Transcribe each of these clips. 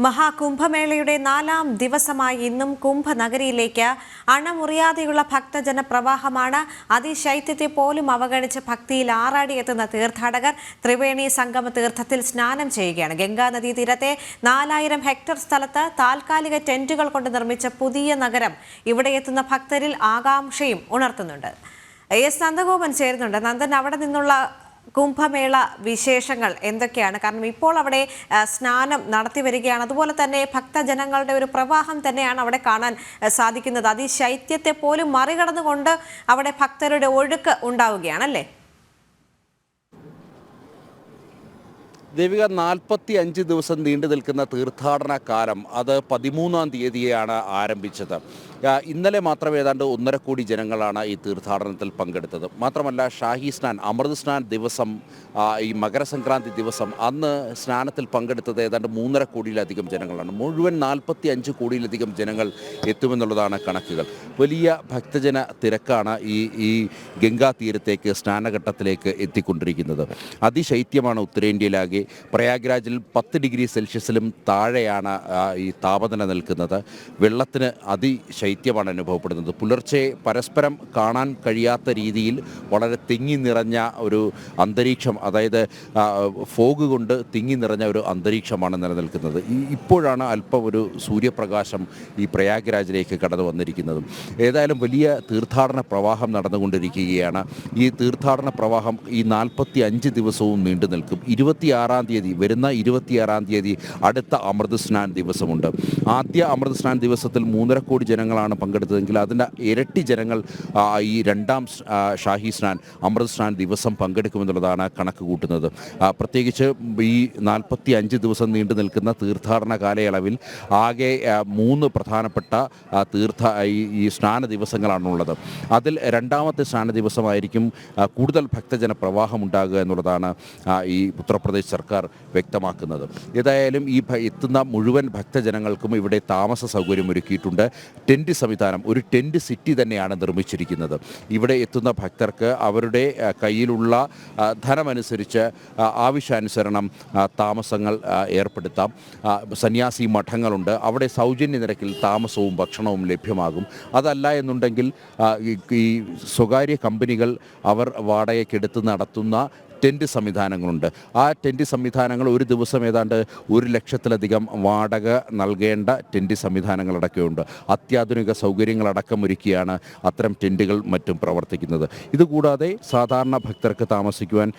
മഹാകുംഭമേളയുടെ 4ാം ദിവസമായി ഇന്നും കുംഭനഗരിയിലേക്ക് അണമുറിയാതെയുള്ള ഭക്തജന പ്രവാഹമാണ്. അതിശൈത്യത്തെ പോലും അവഗണിച്ച് ഭക്തിയിൽ ആറാടിയെത്തുന്ന തീർത്ഥാടകർ ത്രിവേണി സംഗമ തീർത്ഥത്തിൽ സ്നാനം ചെയ്യുകയാണ്. ഗംഗാ നദീ തീരത്തെ 4000 ഹെക്ടർ സ്ഥലത്ത് താൽക്കാലിക ടെന്റുകൾ കൊണ്ട് നിർമ്മിച്ച പുതിയ നഗരം ഇവിടെ എത്തുന്ന ഭക്തരിൽ ആകാംക്ഷയും ഉണർത്തുന്നുണ്ട്. എസ് നന്ദഗോപൻ ചേരുന്നുണ്ട്. നന്ദൻ, അവിടെ നിന്നുള്ള കുംഭമേള വിശേഷങ്ങൾ എന്തൊക്കെയാണ്? കാരണം ഇപ്പോൾ അവിടെ സ്നാനം നടത്തി വരികയാണ്. അതുപോലെ തന്നെ ഭക്തജനങ്ങളുടെ ഒരു പ്രവാഹം തന്നെയാണ് അവിടെ കാണാൻ സാധിക്കുന്നത്. അതിശൈത്യത്തെ പോലും മറികടന്നുകൊണ്ട് അവിടെ ഭക്തരുടെ ഒഴുക്ക് ഉണ്ടാവുകയാണല്ലേ? ദേവിക, 45 ദിവസം നീണ്ടു നിൽക്കുന്ന തീർത്ഥാടന കാലം അത് 13-ാം തീയതിയാണ് ആരംഭിച്ചത്. ഇന്നലെ മാത്രം ഏതാണ്ട് 1.5 കോടി ജനങ്ങളാണ് ഈ തീർത്ഥാടനത്തിൽ പങ്കെടുത്തത്. മാത്രമല്ല, ഷാഹി സ്നാൻ, അമൃത് സ്നാൻ ദിവസം, ഈ മകരസംക്രാന്തി ദിവസം അന്ന് സ്നാനത്തിൽ പങ്കെടുത്തത് ഏതാണ്ട് 3.5 കോടിയിലധികം ജനങ്ങളാണ്. മുഴുവൻ 45 കോടിയിലധികം ജനങ്ങൾ എത്തുമെന്നുള്ളതാണ് കണക്കുകൾ. വലിയ ഭക്തജന തിരക്കാണ് ഈ ഗംഗാ തീരത്തേക്ക് സ്നാനഘട്ടത്തിലേക്ക് എത്തിക്കൊണ്ടിരിക്കുന്നത്. അതിശൈത്യമാണ് ഉത്തരേന്ത്യയിലാകെ. പ്രയാഗ്രാജിൽ 10 ഡിഗ്രി സെൽഷ്യസിലും താഴെയാണ് ഈ താപനില നിൽക്കുന്നത്. വെള്ളത്തിന് അതിശൈത്യമാണ് അനുഭവപ്പെടുന്നത്. പുലർച്ചെ പരസ്പരം കാണാൻ കഴിയാത്ത രീതിയിൽ വളരെ തിങ്ങി നിറഞ്ഞ ഒരു അന്തരീക്ഷം, അതായത് ഫോഗ് കൊണ്ട് തിങ്ങി നിറഞ്ഞ ഒരു അന്തരീക്ഷമാണ് നിലനിൽക്കുന്നത്. ഇപ്പോഴാണ് അല്പം ഒരു സൂര്യപ്രകാശം ഈ പ്രയാഗ്രാജിലേക്ക് കടന്നു വന്നിരിക്കുന്നത്. ഏതായാലും വലിയ തീർത്ഥാടന പ്രവാഹം നടന്നുകൊണ്ടിരിക്കുകയാണ്. ഈ തീർത്ഥാടന പ്രവാഹം ഈ 45 ദിവസവും നീണ്ടു നിൽക്കും. 26-ാം തീയതി, വരുന്ന 26-ാം തീയതി അടുത്ത അമൃത് സ്നാൻ ദിവസമുണ്ട്. ആദ്യ അമൃത് സ്നാൻ ദിവസത്തിൽ 3.5 കോടി ജനങ്ങളാണ് പങ്കെടുത്തതെങ്കിൽ അതിൻ്റെ ഇരട്ടി ജനങ്ങൾ ഈ 2ാം ഷാഹി സ്നാൻ, അമൃത് സ്നാൻ ദിവസം പങ്കെടുക്കുമെന്നുള്ളതാണ് കണക്ക് കൂട്ടുന്നത്. പ്രത്യേകിച്ച് ഈ 45 ദിവസം നീണ്ടു നിൽക്കുന്ന തീർത്ഥാടന കാലയളവിൽ ആകെ 3 പ്രധാനപ്പെട്ട ഈ സ്നാന ദിവസങ്ങളാണുള്ളത്. അതിൽ 2ാമത്തെ സ്നാന ദിവസമായിരിക്കും കൂടുതൽ ഭക്തജന പ്രവാഹം ഉണ്ടാകുക എന്നുള്ളതാണ് ഈ ഉത്തർപ്രദേശ് സർക്കാർ വ്യക്തമാക്കുന്നത്. ഏതായാലും ഈ എത്തുന്ന മുഴുവൻ ഭക്തജനങ്ങൾക്കും ഇവിടെ താമസ സൗകര്യം ഒരുക്കിയിട്ടുണ്ട്. ടെൻറ്റ് സംവിധാനം, ഒരു ടെൻറ്റ് സിറ്റി തന്നെയാണ് നിർമ്മിച്ചിരിക്കുന്നത്. ഇവിടെ എത്തുന്ന ഭക്തർക്ക് അവരുടെ കയ്യിലുള്ള ധനമനുസരിച്ച് ആവശ്യാനുസരണം താമസങ്ങൾ ഏർപ്പെടുത്താം. സന്യാസി മഠങ്ങളുണ്ട്, അവിടെ സൗജന്യ നിരക്കിൽ താമസവും ഭക്ഷണവും ലഭ്യമാകും. അതല്ല എന്നുണ്ടെങ്കിൽ ഈ സ്വകാര്യ കമ്പനികൾ അവർ വാടകയ്ക്കെടുത്ത് നടത്തുന്ന ടെൻറ്റ് സംവിധാനങ്ങളുണ്ട്. ആ ടെൻറ്റ് സംവിധാനങ്ങൾ ഒരു ദിവസം ഏതാണ്ട് 1 ലക്ഷത്തിലധികം വാടക നൽകേണ്ട ടെൻറ്റ് സംവിധാനങ്ങളടക്കമുണ്ട്. അത്യാധുനിക സൗകര്യങ്ങളടക്കം ഒരുക്കിയാണ് അത്തരം ടെൻറ്റുകൾ മറ്റും പ്രവർത്തിക്കുന്നത്. ഇതുകൂടാതെ സാധാരണ ഭക്തർക്ക് താമസിക്കുവാൻ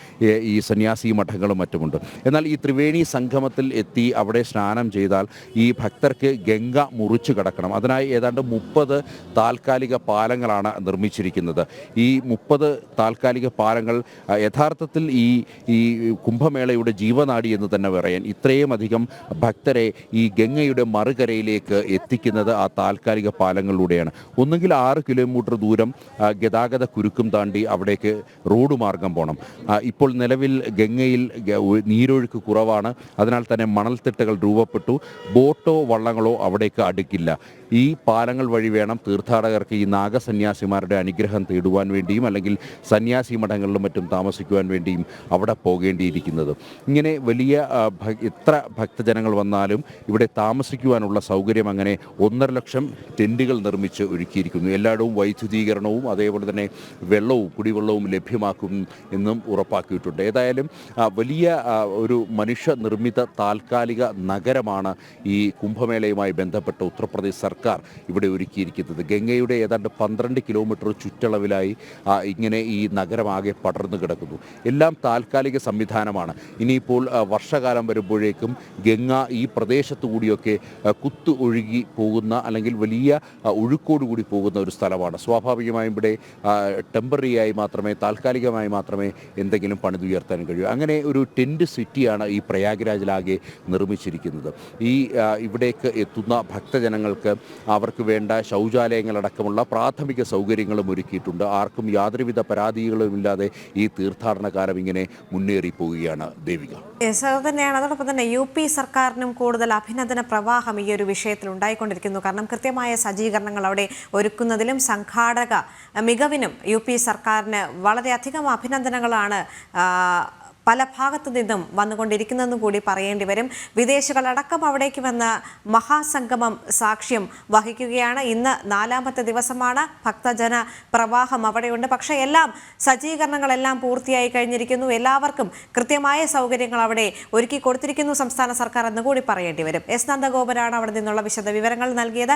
ഈ സന്യാസി മഠങ്ങളും മറ്റുമുണ്ട്. എന്നാൽ ഈ ത്രിവേണി സംഗമത്തിൽ എത്തി അവിടെ സ്നാനം ചെയ്താൽ ഈ ഭക്തർക്ക് ഗംഗ മുറിച്ചു കടക്കണം. അതിനായി ഏതാണ്ട് 30 താൽക്കാലിക പാലങ്ങളാണ് നിർമ്മിച്ചിരിക്കുന്നത്. ഈ 30 താൽക്കാലിക പാലങ്ങൾ യഥാർത്ഥത്തിൽ ഈ കുംഭമേളയുടെ ജീവനാഡി എന്ന് തന്നെ പറയാൻ, ഇത്രയും അധികം ഭക്തരെ ഈ ഗംഗയുടെ മറുകരയിലേക്ക് എത്തിക്കുന്നത് ആ താൽക്കാലിക പാലങ്ങളിലൂടെയാണ്. ഒന്നുകിൽ 6 കിലോമീറ്റർ ദൂരം ഗതാഗത കുരുക്കും താണ്ടി അവിടേക്ക് റോഡ് മാർഗം പോകണം. ഇപ്പോൾ നിലവിൽ ഗംഗയിൽ നീരൊഴുക്ക് കുറവാണ്. അതിനാൽ തന്നെ മണൽത്തിട്ടകൾ രൂപപ്പെട്ടു. ബോട്ടോ വള്ളങ്ങളോ അവിടേക്ക് അടുക്കില്ല. ഈ പാലങ്ങൾ വഴി വേണം തീർത്ഥാടകർക്ക് ഈ നാഗസന്യാസിമാരുടെ അനുഗ്രഹം തേടുവാൻ വേണ്ടിയും അല്ലെങ്കിൽ സന്യാസി മഠങ്ങളിലും മറ്റും താമസിക്കുവാൻ വേണ്ടിയും അവിടെ പോകേണ്ടിയിരിക്കുന്നത്. ഇങ്ങനെ വലിയ എത്ര ഭക്തജനങ്ങൾ വന്നാലും ഇവിടെ താമസിക്കുവാനുള്ള സൗകര്യം അങ്ങനെ 1.5 ലക്ഷം ടെൻറ്റുകൾ നിർമ്മിച്ച് ഒരുക്കിയിരിക്കുന്നു. എല്ലായിടവും വൈദ്യുതീകരണവും അതേപോലെ തന്നെ വെള്ളവും കുടിവെള്ളവും ലഭ്യമാക്കും എന്നും ഉറപ്പാക്കിയിട്ടുണ്ട്. ഏതായാലും വലിയ ഒരു മനുഷ്യനിർമ്മിത താൽക്കാലിക നഗരമാണ് ഈ കുംഭമേളയുമായി ബന്ധപ്പെട്ട ഉത്തർപ്രദേശ് സർക്കാർ ഇവിടെ ഒരുക്കിയിരിക്കുന്നത്. ഗംഗയുടെ ഏതാണ്ട് 12 കിലോമീറ്റർ ചുറ്റളവിലായി ഇങ്ങനെ ഈ നഗരമാകെ പടർന്നു കിടക്കുന്നു. എല്ലാം താൽക്കാലിക സംവിധാനമാണ്. ഇനിയിപ്പോൾ വർഷകാലം വരുമ്പോഴേക്കും ഗംഗ ഈ പ്രദേശത്തു കൂടിയൊക്കെ കുത്തു ഒഴുകി പോകുന്ന അല്ലെങ്കിൽ വലിയ ഒഴുക്കോടുകൂടി പോകുന്ന ഒരു സ്ഥലമാണ്. സ്വാഭാവികമായും ഇവിടെ ടെമ്പററിയായി മാത്രമേ, താൽക്കാലികമായി മാത്രമേ എന്തെങ്കിലും പണിതുയർത്താൻ കഴിയൂ. അങ്ങനെ ഒരു ടെൻറ്റ് സിറ്റിയാണ് ഈ പ്രയാഗ്രാജിലാകെ നിർമ്മിച്ചിരിക്കുന്നത്. ഇവിടേക്ക് എത്തുന്ന ഭക്തജനങ്ങൾക്ക് അവർക്ക് വേണ്ട ശൗചാലയങ്ങളടക്കമുള്ള പ്രാഥമിക സൗകര്യങ്ങളും ഒരുക്കിയിട്ടുണ്ട്. ആർക്കും യാതൊരുവിധ പരാതികളുമില്ലാതെ ഈ തീർത്ഥാടന കാലം ഇങ്ങനെ മുന്നേറിപ്പോവുകയാണ്. ദേവിക, തന്നെയാണ്. അതോടൊപ്പം തന്നെ UP സർക്കാരിനും കൂടുതൽ അഭിനന്ദന പ്രവാഹം ഈ ഒരു വിഷയത്തിൽ ഉണ്ടായിക്കൊണ്ടിരിക്കുന്നു. കാരണം കൃത്യമായ സജ്ജീകരണങ്ങൾ അവിടെ ഒരുക്കുന്നതിലും സംഘാടക മികവിനും UP സർക്കാരിന് വളരെയധികം അഭിനന്ദനങ്ങളാണ് പല ഭാഗത്തു നിന്നും വന്നുകൊണ്ടിരിക്കുന്നതെന്നും കൂടി പറയേണ്ടി വരും. വിദേശികളടക്കം അവിടേക്ക് വന്ന മഹാസംഗമം സാക്ഷ്യം വഹിക്കുകയാണ്. ഇന്ന് 4ാമത്തെ ദിവസമാണ്. ഭക്തജന പ്രവാഹം അവിടെയുണ്ട്. പക്ഷേ സജ്ജീകരണങ്ങളെല്ലാം പൂർത്തിയായി കഴിഞ്ഞിരിക്കുന്നു. എല്ലാവർക്കും കൃത്യമായ സൗകര്യങ്ങൾ അവിടെ ഒരുക്കി കൊടുത്തിരിക്കുന്നു സംസ്ഥാന സർക്കാർ എന്ന് കൂടി പറയേണ്ടി വരും. എസ് നന്ദഗോപനാണ് അവിടെ നിന്നുള്ള വിശദ വിവരങ്ങൾ നൽകിയത്.